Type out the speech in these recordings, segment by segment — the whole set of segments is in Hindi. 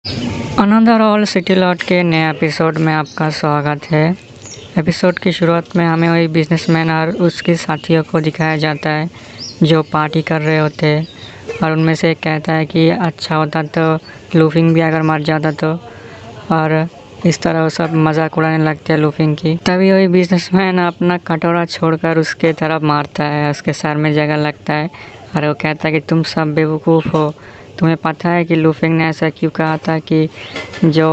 अनदर ऑल सिटी लॉट के नए एपिसोड में आपका स्वागत है। एपिसोड की शुरुआत में हमें वही बिजनेसमैन और उसके साथियों को दिखाया जाता है जो पार्टी कर रहे होते हैं और उनमें से एक कहता है कि अच्छा होता तो लूफिंग भी अगर मर जाता तो, और इस तरह वो सब मजाक उड़ाने लगते हैं लूफिंग की। तभी वही बिजनेसमैन अपना कटोरा छोड़कर उसके तरफ मारता है, उसके सर में जगह लगता है और वो कहता है कि तुम सब बेवकूफ़ हो, तुम्हें पता है कि लूफिंग ने ऐसा क्यों कहा था कि जो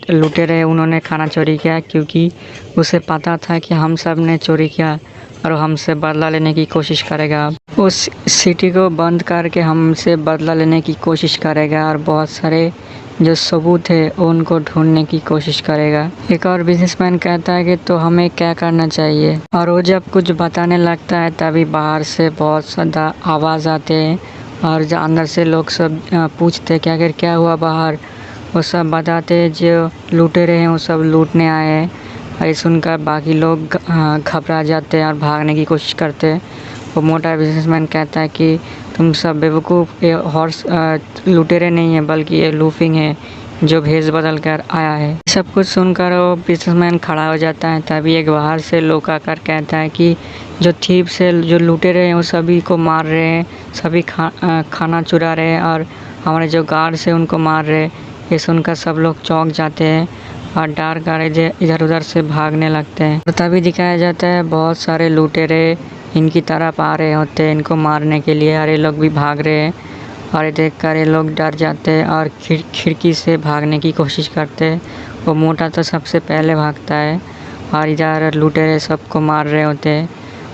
लुटेरे उन्होंने खाना चोरी किया, क्योंकि उसे पता था कि हम सब ने चोरी किया और हमसे बदला लेने की कोशिश करेगा। उस सिटी को बंद करके हमसे बदला लेने की कोशिश करेगा और बहुत सारे जो सबूत है उनको ढूंढने की कोशिश करेगा। एक और बिजनेसमैन कहता है कि तो हमें क्या करना चाहिए, और वो जब कुछ बताने लगता है तभी बाहर से बहुत ज़्यादा आवाज़ आते हैं और जो अंदर से लोग सब पूछते कि आखिर क्या हुआ बाहर। वो सब बताते जो लुटेरे हैं वो सब लूटने आए हैं। और ये सुनकर बाकी लोग घबरा जाते हैं और भागने की कोशिश करते हैं। वो मोटा बिजनेसमैन कहता है कि तुम सब बेवकूफ़, ये हॉर्स लुटेरे नहीं है बल्कि ये लूफिंग है जो भेष बदल कर आया है। सब कुछ सुनकर वो बिजनेसमैन खड़ा हो जाता है। तभी एक बाहर से लोग आकर कहता है कि जो थीप से जो लुटेरे हैं वो सभी को मार रहे हैं, सभी खाना चुरा रहे हैं और हमारे जो गार्ड्स हैं उनको मार रहे हैं। ये सुनकर सब लोग चौंक जाते हैं और डर कर इधर उधर से भागने लगते हैं। और तभी दिखाया जाता है बहुत सारे लुटेरे इनकी तरफ आ रहे होते हैं इनको मारने के लिए, और ये लोग भी भाग रहे हैं। और ये देख कर ये लोग डर जाते हैं और खिड़की से भागने की कोशिश करते हैं। वो मोटा तो सबसे पहले भागता है और इधर लुटेरे सबको मार रहे होते हैं।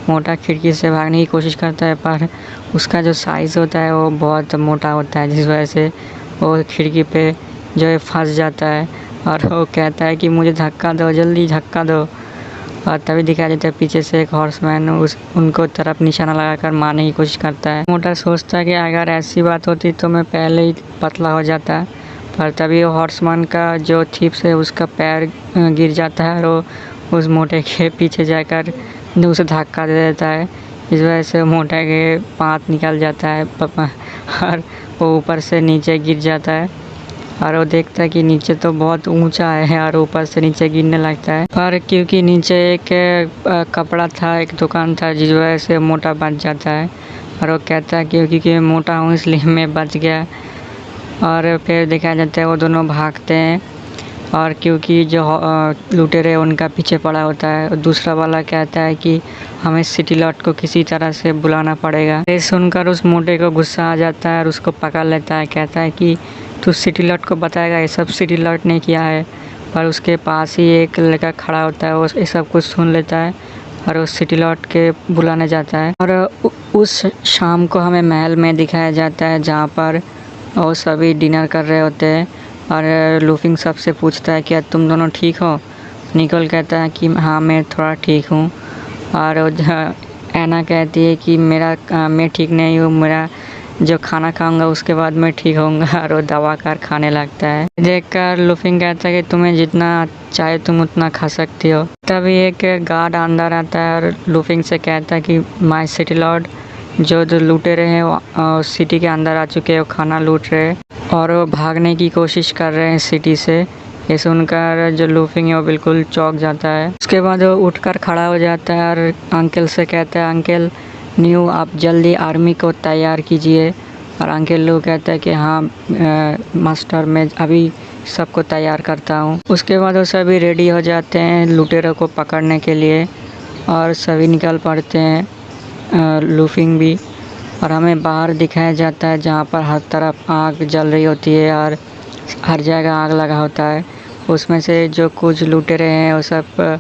मोटा खिड़की से भागने की कोशिश करता है पर उसका जो साइज़ होता है वो बहुत मोटा होता है, जिस वजह से वो खिड़की पे जो है फंस जाता है और वो कहता है कि मुझे धक्का दो, जल्दी धक्का दो। और तभी दिखाया जाता है पीछे से एक हॉर्समैन उनको तरफ निशाना लगाकर मारने की कोशिश करता है। मोटा सोचता है कि अगर ऐसी बात होती तो मैं पहले ही पतला हो जाता, पर तभी वो हॉर्समैन का जो थीप से उसका पैर गिर जाता है और वो उस मोटे के पीछे जाकर उसे धक्का दे देता है। इस वजह से मोटे के पाँव निकल जाता है और वो ऊपर से नीचे गिर जाता है और वो देखता है कि नीचे तो बहुत ऊंचा है और ऊपर से नीचे गिरने लगता है। पर क्योंकि नीचे एक कपड़ा था, एक दुकान था, जिस वजह से मोटा बच जाता है और वो कहता है क्योंकि मैं मोटा हूँ इसलिए मैं बच गया। और फिर दिखाया जाता है वो दोनों भागते हैं और क्योंकि जो लुटेरे उनका पीछे पड़ा होता है। दूसरा वाला कहता है कि हमें सिटी लॉट को किसी तरह से बुलाना पड़ेगा। ये सुनकर उस मोटे को गुस्सा आ जाता है और उसको पकड़ लेता है। कहता है कि तू सिटी लॉट को बताएगा, ये सब सिटी लॉट ने किया है। पर उसके पास ही एक लड़का खड़ा होता है, वो ये सब कुछ सुन लेता है और वो सिटी लॉट के बुलाने जाता है। और उस शाम को हमें महल में दिखाया जाता है जहाँ पर वो सभी डिनर कर रहे होते हैं और लूफिंग सबसे पूछता है कि तुम दोनों ठीक हो। निकोल कहता है कि हाँ मैं थोड़ा ठीक हूँ, और एना कहती है कि मैं ठीक नहीं हूँ, मेरा जो खाना खाऊंगा उसके बाद मैं ठीक होऊंगा, और वो दवा कर खाने लगता है। देखकर लूफिंग कहता है कि तुम्हें जितना चाहे तुम उतना खा सकती हो। तभी एक गार्ड अंदर आता है और लूफिंग से कहता है कि माय सिटी लॉर्ड, जो लुटेरे हैं वो सिटी के अंदर आ चुके हैं, वो खाना लूट रहे हैं और वो भागने की कोशिश कर रहे हैं सिटी से। ये सुनकर जो लूफिंग है वो बिल्कुल चौंक जाता है। उसके बाद वो उठकर खड़ा हो जाता है और अंकल से कहता है अंकल न्यू, आप जल्दी आर्मी को तैयार कीजिए। और अंकल लोग कहते हैं कि हाँ मास्टर, मैं अभी सबको तैयार करता हूँ। उसके बाद वो सभी रेडी हो जाते हैं लुटेरों को पकड़ने के लिए और सभी निकल पड़ते हैं, लूफिंग भी। और हमें बाहर दिखाया जाता है जहाँ पर हर तरफ आग जल रही होती है और हर जगह आग लगा होता है। उसमें से जो कुछ लुटेरे हैं वो सब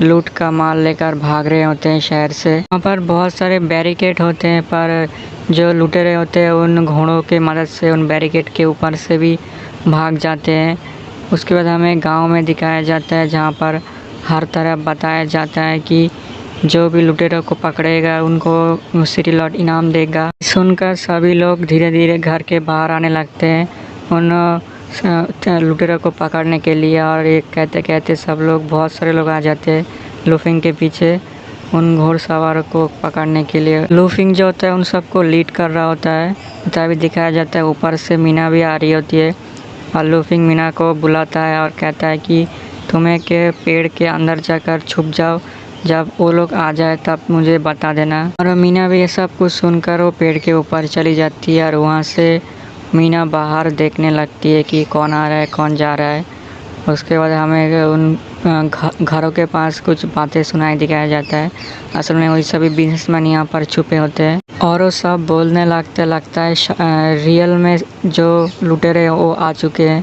लूट का माल लेकर भाग रहे होते हैं शहर से। वहाँ पर बहुत सारे बैरिकेड होते हैं, पर जो लुटेरे होते हैं उन घोड़ों की मदद से उन बैरिकेड के ऊपर से भी भाग जाते हैं। उसके बाद हमें गांव में दिखाया जाता है जहाँ पर हर तरफ बताया जाता है कि जो भी लुटेरों को पकड़ेगा उनको सिटी लॉट इनाम देगा। सुनकर सभी लोग धीरे धीरे घर के बाहर आने लगते हैं उन लुटेरों को पकड़ने के लिए, और एक कहते कहते सब लोग, बहुत सारे लोग आ जाते हैं लूफिंग के पीछे उन घोड़सवारों को पकड़ने के लिए। लूफिंग जो होता है उन सबको लीड कर रहा होता है। तभी दिखाया जाता है ऊपर से मीना भी आ रही होती है और लूफिंग मीना को बुलाता है और कहता है कि तुम्हें के पेड़ के अंदर जाकर छुप जाओ, जब वो लोग आ जाए तब मुझे बता देना। और मीना भी ये सब कुछ सुनकर वो पेड़ के ऊपर चली जाती है और वहाँ से मीना बाहर देखने लगती है कि कौन आ रहा है कौन जा रहा है। उसके बाद हमें उन घरों के पास कुछ बातें सुनाई दिखाया जाता है। असल में वही सभी बिजनेसमैन यहाँ पर छुपे होते हैं और वो सब बोलने लगता है रियल में जो लुटेरे वो आ चुके हैं,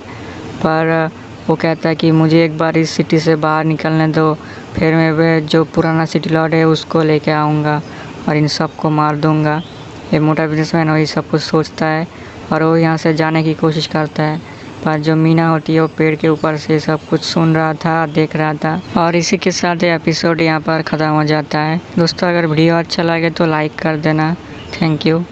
पर वो कहता है कि मुझे एक बार इस सिटी से बाहर निकलने दो, फिर मैं जो पुराना सिटी लॉर्ड है उसको लेके आऊँगा और इन सबको मार दूँगा। ये मोटा बिजनेसमैन वही सब कुछ सोचता है और वो यहाँ से जाने की कोशिश करता है, पर जो मीना होती है वो पेड़ के ऊपर से सब कुछ सुन रहा था, देख रहा था। और इसी के साथ ये एपिसोड यहाँ पर ख़त्म हो जाता है। दोस्तों, अगर वीडियो अच्छा लगे तो लाइक कर देना। Thank you.